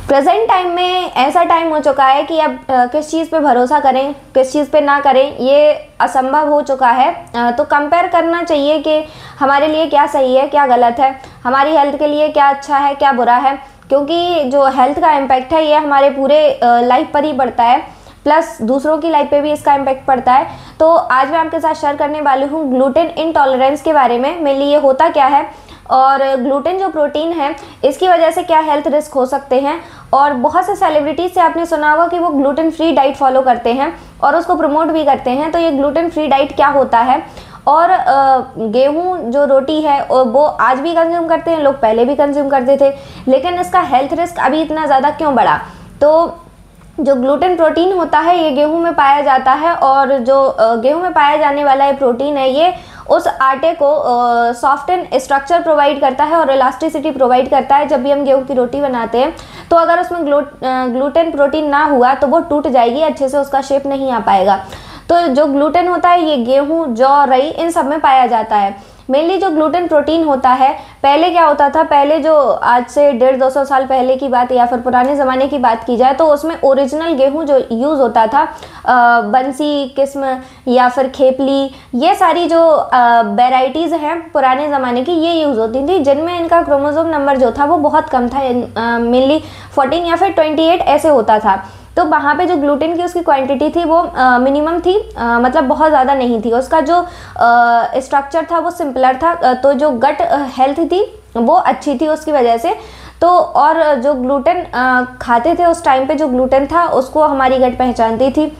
Present time में ऐसा time हो चुका है कि अब किस चीज़ पे भरोसा करें, किस चीज़ पे ना करें, ये असंभव हो चुका है। तो कंपेयर करना चाहिए कि हमारे लिए क्या सही है, क्या गलत है, हमारी हेल्थ के लिए क्या अच्छा है, क्या बुरा है, क्योंकि जो हेल्थ का इम्पैक्ट है ये हमारे पूरे लाइफ पर ही पड़ता है, प्लस दूसरों की लाइफ पे भी इसका इम्पैक्ट पड़ता है। तो आज मैं आपके साथ शेयर करने वाली हूँ ग्लूटेन इंटॉलरेंस के बारे में। मेनली ये होता क्या है और ग्लूटेन जो प्रोटीन है इसकी वजह से क्या हेल्थ रिस्क हो सकते हैं। और बहुत से सेलिब्रिटीज से आपने सुना होगा कि वो ग्लूटेन फ्री डाइट फॉलो करते हैं और उसको प्रमोट भी करते हैं। तो ये ग्लूटेन फ्री डाइट क्या होता है, और गेहूं जो रोटी है वो आज भी कंज्यूम करते हैं लोग, पहले भी कंज्यूम करते थे, लेकिन इसका हेल्थ रिस्क अभी इतना ज़्यादा क्यों बढ़ा। तो जो ग्लूटेन प्रोटीन होता है ये गेहूं में पाया जाता है, और जो गेहूं में पाया जाने वाला ये प्रोटीन है ये उस आटे को सॉफ्ट एंड स्ट्रक्चर प्रोवाइड करता है और इलास्टिसिटी प्रोवाइड करता है। जब भी हम गेहूं की रोटी बनाते हैं तो अगर उसमें ग्लूटेन प्रोटीन ना हुआ तो वो टूट जाएगी, अच्छे से उसका शेप नहीं आ पाएगा। तो जो ग्लूटेन होता है ये गेहूं, जौ, रई इन सब में पाया जाता है। मेनली जो ग्लूटेन प्रोटीन होता है, पहले क्या होता था, पहले जो आज से 150-200 साल पहले की बात या फिर पुराने ज़माने की बात की जाए तो उसमें ओरिजिनल गेहूं जो यूज़ होता था, बंसी किस्म या फिर खेपली, ये सारी जो वेराइटीज़ हैं पुराने ज़माने की ये यूज़ होती थी, जिनमें इनका क्रोमोसोम नंबर जो था वो बहुत कम था, मेनली 14 या फिर 28 ऐसे होता था। तो वहाँ पे जो ग्लूटेन की उसकी क्वांटिटी थी वो मिनिमम थी, मतलब बहुत ज़्यादा नहीं थी। उसका जो स्ट्रक्चर था वो सिंपलर था, तो जो गट हेल्थ थी वो अच्छी थी उसकी वजह से। तो और जो ग्लूटेन खाते थे उस टाइम पे, जो ग्लूटेन था उसको हमारी गट पहचानती थी,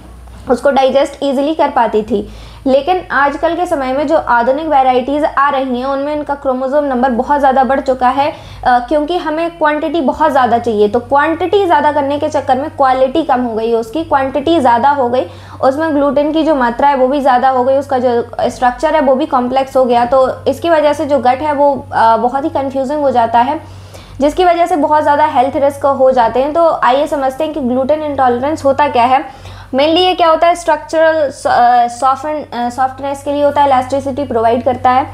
उसको डाइजेस्ट ईजिली कर पाती थी। लेकिन आजकल के समय में जो आधुनिक वैरायटीज़ आ रही हैं उनमें इनका क्रोमोसोम नंबर बहुत ज़्यादा बढ़ चुका है, क्योंकि हमें क्वांटिटी बहुत ज़्यादा चाहिए। तो क्वांटिटी ज़्यादा करने के चक्कर में क्वालिटी कम हो गई, उसकी क्वांटिटी ज़्यादा हो गई, उसमें ग्लूटेन की जो मात्रा है वो भी ज़्यादा हो गई, उसका जो स्ट्रक्चर है वो भी कॉम्प्लेक्स हो गया। तो इसकी वजह से जो गट है वो बहुत ही कन्फ्यूजिंग हो जाता है, जिसकी वजह से बहुत ज़्यादा हेल्थ रिस्क हो जाते हैं। तो आइए समझते हैं कि ग्लूटेन इंटॉलरेंस होता क्या है। मेनली ये क्या होता है, स्ट्रक्चरल सॉफ्टनेस के लिए होता है, इलास्टिसिटी प्रोवाइड करता है।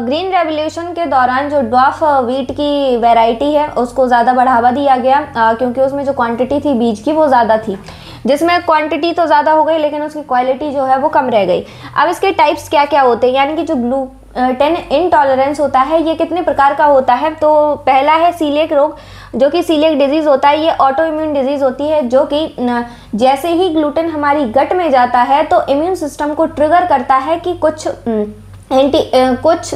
ग्रीन रेवोल्यूशन के दौरान जो ड्वार्फ व्हीट की वैरायटी है उसको ज़्यादा बढ़ावा दिया गया, क्योंकि उसमें जो क्वांटिटी थी बीज की वो ज़्यादा थी, जिसमें क्वांटिटी तो ज़्यादा हो गई लेकिन उसकी क्वालिटी जो है वो कम रह गई। अब इसके टाइप्स क्या क्या होते हैं, यानी कि जो ग्लूटेन इंटॉलरेंस होता है ये कितने प्रकार का होता है। तो पहला है सीलिएक रोग, जो कि सीलिएक डिजीज़ होता है। ये ऑटो इम्यून डिजीज़ होती है, जो कि जैसे ही ग्लूटेन हमारी गट में जाता है तो इम्यून सिस्टम को ट्रिगर करता है कि कुछ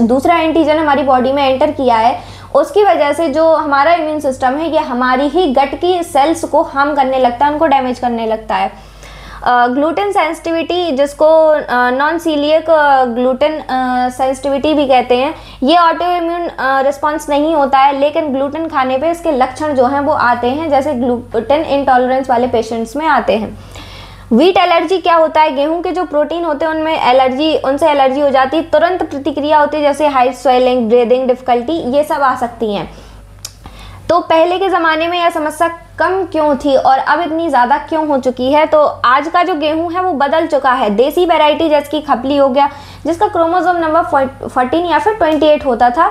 दूसरा एंटीजन हमारी बॉडी में एंटर किया है, उसकी वजह से जो हमारा इम्यून सिस्टम है ये हमारी ही गट की सेल्स को हार्म करने लगता है, उनको डैमेज करने लगता है। ग्लूटेन सेंसिटिविटी, जिसको नॉन सीलियक ग्लूटेन सेंसिटिविटी भी कहते हैं, ये ऑटो इम्यून रिस्पॉन्स नहीं होता है, लेकिन ग्लूटेन खाने पे इसके लक्षण जो हैं वो आते हैं, जैसे ग्लूटेन इंटॉलरेंस वाले पेशेंट्स में आते हैं। व्हीट एलर्जी क्या होता है, गेहूं के जो प्रोटीन होते हैं उनसे एलर्जी हो जाती है, तुरंत प्रतिक्रिया होती है, जैसे हाई स्वेलिंग, ब्रीदिंग डिफिकल्टी, ये सब आ सकती हैं। तो पहले के ज़माने में यह समस्या कम क्यों थी और अब इतनी ज़्यादा क्यों हो चुकी है। तो आज का जो गेहूं है वो बदल चुका है। देसी वैरायटी जैसे कि खपली हो गया, जिसका क्रोमोसोम नंबर 14 या फिर 28 होता था,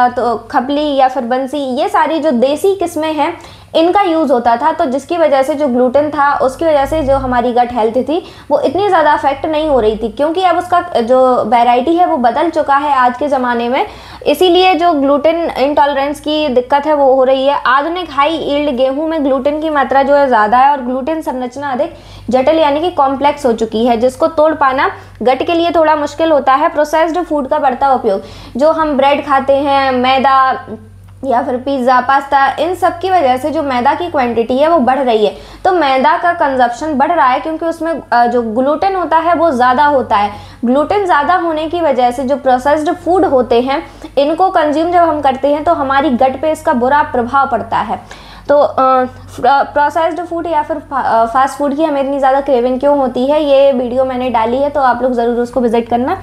तो खपली या फिर बंसी, ये सारी जो देसी किस्में हैं इनका यूज़ होता था। तो जिसकी वजह से जो ग्लूटेन था उसकी वजह से जो हमारी गट हेल्थ थी वो इतनी ज़्यादा अफेक्ट नहीं हो रही थी, क्योंकि अब उसका जो वैरायटी है वो बदल चुका है आज के ज़माने में। इसीलिए जो ग्लूटेन इंटॉलरेंस की दिक्कत है वो हो रही है। आधुनिक हाई यील्ड गेहूं में ग्लूटेन की मात्रा जो है ज़्यादा है और ग्लूटेन संरचना अधिक जटिल यानी कि कॉम्प्लेक्स हो चुकी है, जिसको तोड़ पाना गट के लिए थोड़ा मुश्किल होता है। प्रोसेस्ड फूड का बढ़ता उपयोग, जो हम ब्रेड खाते हैं, मैदा या फिर पिज़्ज़ा, पास्ता, इन सब की वजह से जो मैदा की क्वांटिटी है वो बढ़ रही है। तो मैदा का कंजप्शन बढ़ रहा है, क्योंकि उसमें जो ग्लूटेन होता है वो ज़्यादा होता है। ग्लूटेन ज़्यादा होने की वजह से जो प्रोसेस्ड फूड होते हैं इनको कंज्यूम जब हम करते हैं तो हमारी गट पे इसका बुरा प्रभाव पड़ता है। तो प्रोसेस्ड फूड या फिर फास्ट फूड की हमें इतनी ज़्यादा क्रेविंग क्यों होती है, ये वीडियो मैंने डाली है, तो आप लोग ज़रूर उसको विजिट करना।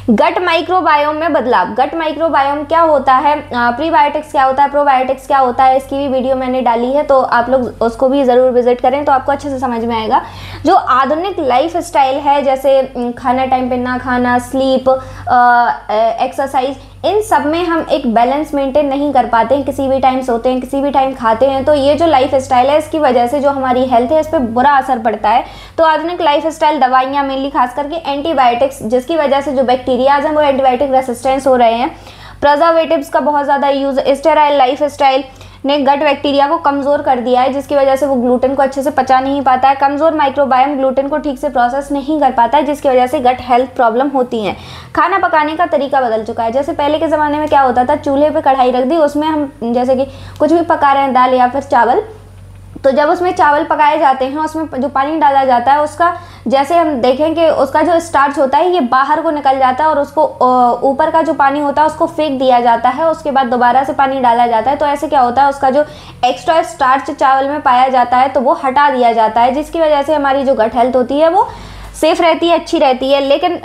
गट माइक्रोबायोम में बदलाव, गट माइक्रोबायोम क्या होता है, प्रीबायोटिक्स क्या होता है, प्रोबायोटिक्स क्या होता है, इसकी भी वीडियो मैंने डाली है, तो आप लोग उसको भी ज़रूर विजिट करें, तो आपको अच्छे से समझ में आएगा। जो आधुनिक लाइफ स्टाइल है, जैसे खाना टाइम पे ना खाना, स्लीप, एक्सरसाइज, इन सब में हम एक बैलेंस मेंटेन नहीं कर पाते हैं, किसी भी टाइम सोते हैं, किसी भी टाइम खाते हैं। तो ये जो लाइफ स्टाइल है इसकी वजह से जो हमारी हेल्थ है इस पर बुरा असर पड़ता है। तो आधुनिक लाइफ स्टाइल, दवाइयाँ मेनली खास करके एंटीबायोटिक्स, जिसकी वजह से जो बैक्टीरियाज हैं वो एंटीबायोटिक रेसिस्टेंस हो रहे हैं, प्रिजर्वेटिव्स का बहुत ज़्यादा यूज़, स्टेराइल लाइफ स्टाइल ने गट बैक्टीरिया को कमज़ोर कर दिया है, जिसकी वजह से वो ग्लूटेन को अच्छे से पचा नहीं पाता है। कमज़ोर माइक्रोबायोम ग्लूटेन को ठीक से प्रोसेस नहीं कर पाता है, जिसकी वजह से गट हेल्थ प्रॉब्लम होती हैं। खाना पकाने का तरीका बदल चुका है। जैसे पहले के ज़माने में क्या होता था, चूल्हे पे कढ़ाई रख दी, उसमें हम जैसे कि कुछ भी पका रहे हैं, दाल या फिर चावल, तो जब उसमें चावल पकाए जाते हैं उसमें जो पानी डाला जाता है उसका, जैसे हम देखें कि उसका जो स्टार्च होता है ये बाहर को निकल जाता है और उसको ऊपर का जो पानी होता है उसको फेंक दिया जाता है, उसके बाद दोबारा से पानी डाला जाता है। तो ऐसे क्या होता है, उसका जो एक्स्ट्रा स्टार्च चावल में पाया जाता है तो वो हटा दिया जाता है, जिसकी वजह से हमारी जो गट हेल्थ होती है वो सेफ रहती है, अच्छी रहती है। लेकिन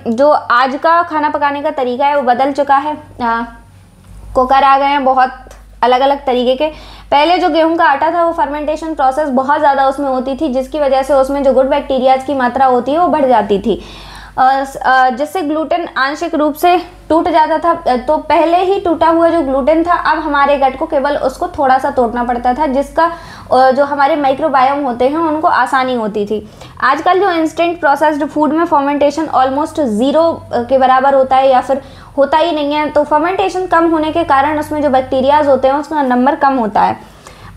जो आज का खाना पकाने का तरीका है वो बदल चुका है। कुकर आ गए हैं बहुत अलग अलग तरीके के। पहले जो गेहूं का आटा था वो फर्मेंटेशन प्रोसेस बहुत ज़्यादा उसमें होती थी, जिसकी वजह से उसमें जो गुड बैक्टीरियाज की मात्रा होती है वो बढ़ जाती थी, जिससे ग्लूटेन आंशिक रूप से टूट जाता था। तो पहले ही टूटा हुआ जो ग्लूटेन था अब हमारे गट को केवल उसको थोड़ा सा तोड़ना पड़ता था, जिसका जो हमारे माइक्रोबायोम होते हैं उनको आसानी होती थी। आजकल जो इंस्टेंट प्रोसेस्ड फूड में फर्मेंटेशन ऑलमोस्ट ज़ीरो के बराबर होता है या फिर होता ही नहीं है। तो फर्मेंटेशन कम होने के कारण उसमें जो बैक्टीरियाज होते हैं उसका नंबर कम होता है।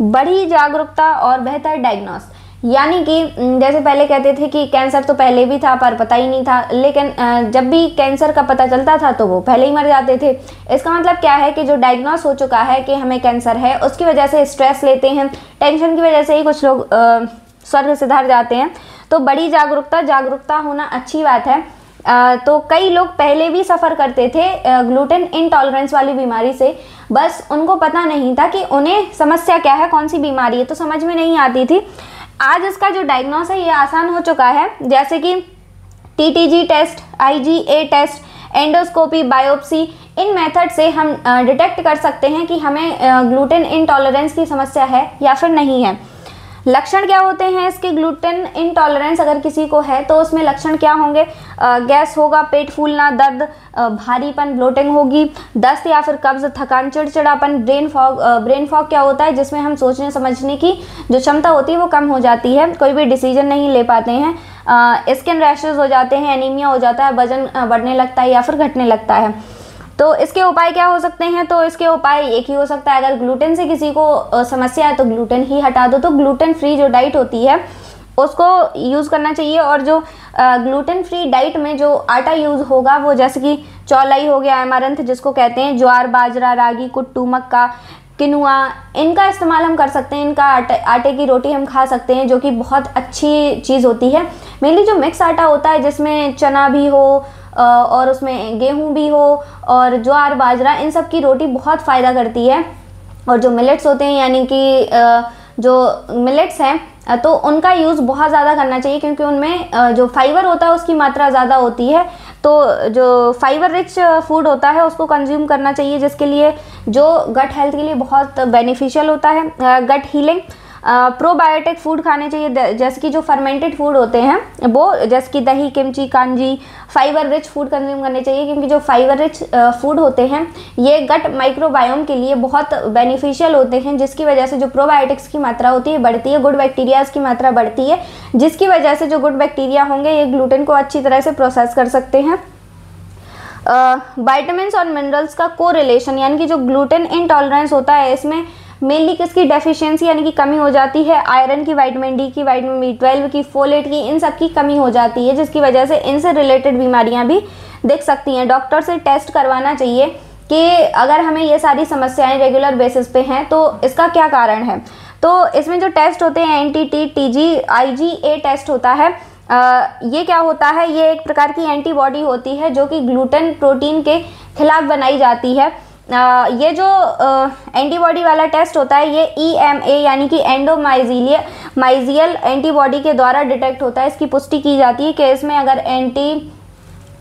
बड़ी जागरूकता और बेहतर डायग्नोस, यानी कि जैसे पहले कहते थे कि कैंसर तो पहले भी था पर पता ही नहीं था, लेकिन जब भी कैंसर का पता चलता था तो वो पहले ही मर जाते थे। इसका मतलब क्या है कि जो डायग्नोस हो चुका है कि हमें कैंसर है, उसकी वजह से स्ट्रेस लेते हैं, टेंशन की वजह से ही कुछ लोग स्वर्ग सिधार जाते हैं। तो बड़ी जागरूकता होना अच्छी बात है। तो कई लोग पहले भी सफ़र करते थे ग्लूटेन इंटॉलरेंस वाली बीमारी से, बस उनको पता नहीं था कि उन्हें समस्या क्या है, कौन सी बीमारी है, तो समझ में नहीं आती थी। आज इसका जो डायग्नोस है ये आसान हो चुका है, जैसे कि TTG test, IgA test, endoscopy, biopsy, इन मेथड से हम डिटेक्ट कर सकते हैं कि हमें ग्लूटेन इंटॉलरेंस की समस्या है या फिर नहीं है। लक्षण क्या होते हैं इसके, ग्लूटेन इंटॉलरेंस अगर किसी को है तो उसमें लक्षण क्या होंगे, गैस होगा, पेट फूलना, दर्द, भारीपन, ब्लोटिंग होगी, दस्त या फिर कब्ज, थकान, चिड़चिड़ापन, ब्रेन फॉग क्या होता है जिसमें हम सोचने समझने की जो क्षमता होती है वो कम हो जाती है, कोई भी डिसीजन नहीं ले पाते हैं, स्किन रैशेज हो जाते हैं, एनीमिया हो जाता है, वजन बढ़ने लगता है या फिर घटने लगता है। तो इसके उपाय क्या हो सकते हैं, तो इसके उपाय एक ही हो सकता है, अगर ग्लूटेन से किसी को समस्या है तो ग्लूटेन ही हटा दो। तो ग्लूटेन फ्री जो डाइट होती है उसको यूज़ करना चाहिए, और जो ग्लूटेन फ्री डाइट में जो आटा यूज़ होगा वो जैसे कि चौलाई हो गया, ऐमारंथ जिसको कहते हैं, ज्वार, बाजरा, रागी, कुट्टू, मक्का, किनुआ, इनका इस्तेमाल हम कर सकते हैं। इनका आटे की रोटी हम खा सकते हैं जो कि बहुत अच्छी चीज़ होती है। मेनली जो मिक्स आटा होता है जिसमें चना भी हो और उसमें गेहूं भी हो और ज्वार, बाजरा, इन सब की रोटी बहुत फ़ायदा करती है। और जो मिलेट्स होते हैं यानी कि जो मिलेट्स हैं तो उनका यूज़ बहुत ज़्यादा करना चाहिए, क्योंकि उनमें जो फाइबर होता है उसकी मात्रा ज़्यादा होती है। तो जो फाइबर रिच फूड होता है उसको कंज्यूम करना चाहिए, जिसके लिए जो गट हेल्थ के लिए बहुत बेनिफिशियल होता है। गट हीलिंग, प्रोबायोटिक फूड खाने चाहिए, जैसे कि जो फर्मेंटेड फूड होते हैं वो, जैसे कि दही, kimchi, kanji, fibre rich food consume करने चाहिए, क्योंकि जो फाइबर रिच फूड होते हैं ये गट माइक्रोबायोम के लिए बहुत बेनिफिशियल होते हैं, जिसकी वजह से जो प्रोबायोटिक्स की मात्रा होती है बढ़ती है, गुड बैक्टीरियाज की मात्रा बढ़ती है, जिसकी वजह से जो गुड बैक्टीरिया होंगे ये ग्लूटेन को अच्छी तरह से प्रोसेस कर सकते हैं। विटामिन्स और मिनरल्स का कोरिलेशन, यानी कि जो ग्लूटेन इंटॉलरेंस होता है इसमें मेनली किसकी डेफिशिएंसी यानी कि कमी हो जाती है, आयरन की, विटामिन डी की, विटामिन B12 की, फोलेट की, इन सब की कमी हो जाती है, जिसकी वजह से इनसे रिलेटेड बीमारियां भी दिख सकती हैं। डॉक्टर से टेस्ट करवाना चाहिए कि अगर हमें ये सारी समस्याएं रेगुलर बेसिस पे हैं तो इसका क्या कारण है। तो इसमें जो टेस्ट होते हैं NTTG, IgA टेस्ट होता है। ये क्या होता है, ये एक प्रकार की एंटीबॉडी होती है जो कि ग्लूटेन प्रोटीन के खिलाफ बनाई जाती है। ये जो एंटीबॉडी वाला टेस्ट होता है ये EMA यानी कि एंडोमाइजियल एंटीबॉडी के द्वारा डिटेक्ट होता है। इसकी पुष्टि की जाती है कि इसमें अगर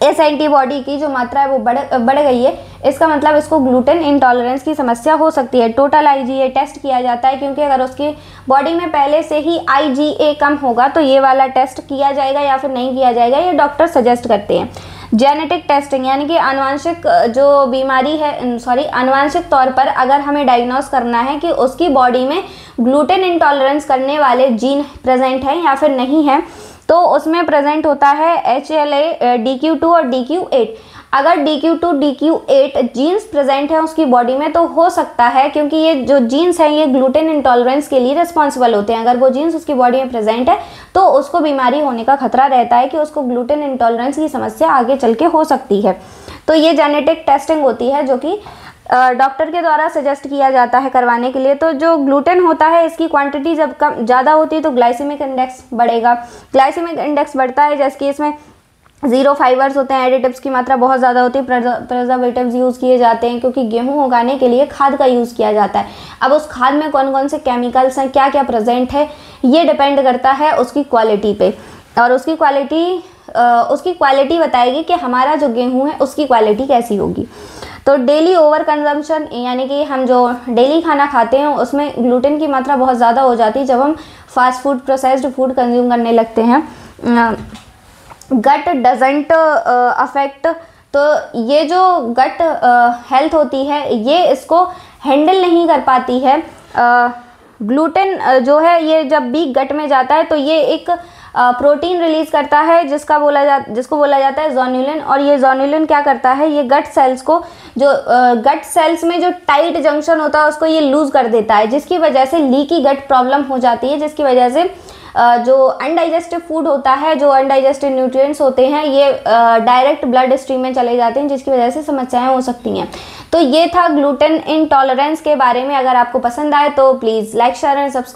इस एंटीबॉडी की जो मात्रा है वो बढ़ गई है, इसका मतलब इसको ग्लूटेन इंटॉलरेंस की समस्या हो सकती है। टोटल IgA टेस्ट किया जाता है, क्योंकि अगर उसकी बॉडी में पहले से ही IgA कम होगा तो ये वाला टेस्ट किया जाएगा या फिर नहीं किया जाएगा, ये डॉक्टर सजेस्ट करते हैं। जेनेटिक टेस्टिंग यानी कि आनुवंशिक जो बीमारी है, आनुवंशिक तौर पर अगर हमें डायग्नोस करना है कि उसकी बॉडी में ग्लूटेन इंटॉलरेंस करने वाले जीन प्रेजेंट हैं या फिर नहीं है, तो उसमें प्रेजेंट होता है HLA, DQ2 और DQ8। अगर DQ2, DQ8 जीन्स प्रेजेंट है उसकी बॉडी में तो हो सकता है, क्योंकि ये जो जीन्स हैं ये ग्लूटेन इंटॉलरेंस के लिए रिस्पॉन्सिबल होते हैं। अगर वो जीन्स उसकी बॉडी में प्रेजेंट है तो उसको बीमारी होने का खतरा रहता है कि उसको ग्लूटेन इंटॉलरेंस की समस्या आगे चल के हो सकती है। तो ये जेनेटिक टेस्टिंग होती है जो कि डॉक्टर के द्वारा सजेस्ट किया जाता है करवाने के लिए। तो जो ग्लूटेन होता है इसकी क्वांटिटी जब कम ज़्यादा होती है तो ग्लाइसेमिक इंडेक्स बढ़ेगा। ग्लाइसेमिक इंडेक्स बढ़ता है जैसे कि इसमें 0 फाइबर्स होते हैं, एडिटिव्स की मात्रा बहुत ज़्यादा होती है, प्रिजर्वेटिव्स यूज़ किए जाते हैं क्योंकि गेहूं उगाने के लिए खाद का यूज़ किया जाता है। अब उस खाद में कौन कौन से केमिकल्स हैं, क्या क्या प्रेजेंट है, ये डिपेंड करता है उसकी क्वालिटी पे, और उसकी क्वालिटी बताएगी कि हमारा जो गेहूँ है उसकी क्वालिटी कैसी होगी। तो डेली ओवर कंजम्पशन यानी कि हम जो डेली खाना खाते हैं उसमें ग्लूटेन की मात्रा बहुत ज़्यादा हो जाती है जब हम fast food, processed food consume करने लगते हैं। गट डजेंट अफेक्ट, तो ये जो गट हेल्थ होती है ये इसको हैंडल नहीं कर पाती है। ग्लूटेन जो है ये जब भी गट में जाता है तो ये एक प्रोटीन रिलीज करता है जिसको बोला जाता है ज़ोनुलिन, और ये ज़ोनुलिन क्या करता है, ये गट सेल्स को, जो गट सेल्स में जो टाइट जंक्शन होता है उसको ये लूज कर देता है, जिसकी वजह से लीकी गट प्रॉब्लम हो जाती है, जिसकी वजह से जो अनडाइजेस्टिव फूड होता है, जो अनडाइजेस्टिव न्यूट्रिएंट्स होते हैं ये डायरेक्ट ब्लड स्ट्रीम में चले जाते हैं, जिसकी वजह से समस्याएं हो सकती हैं। तो ये था ग्लूटेन इंटॉलरेंस के बारे में। अगर आपको पसंद आए तो please like, share and subscribe.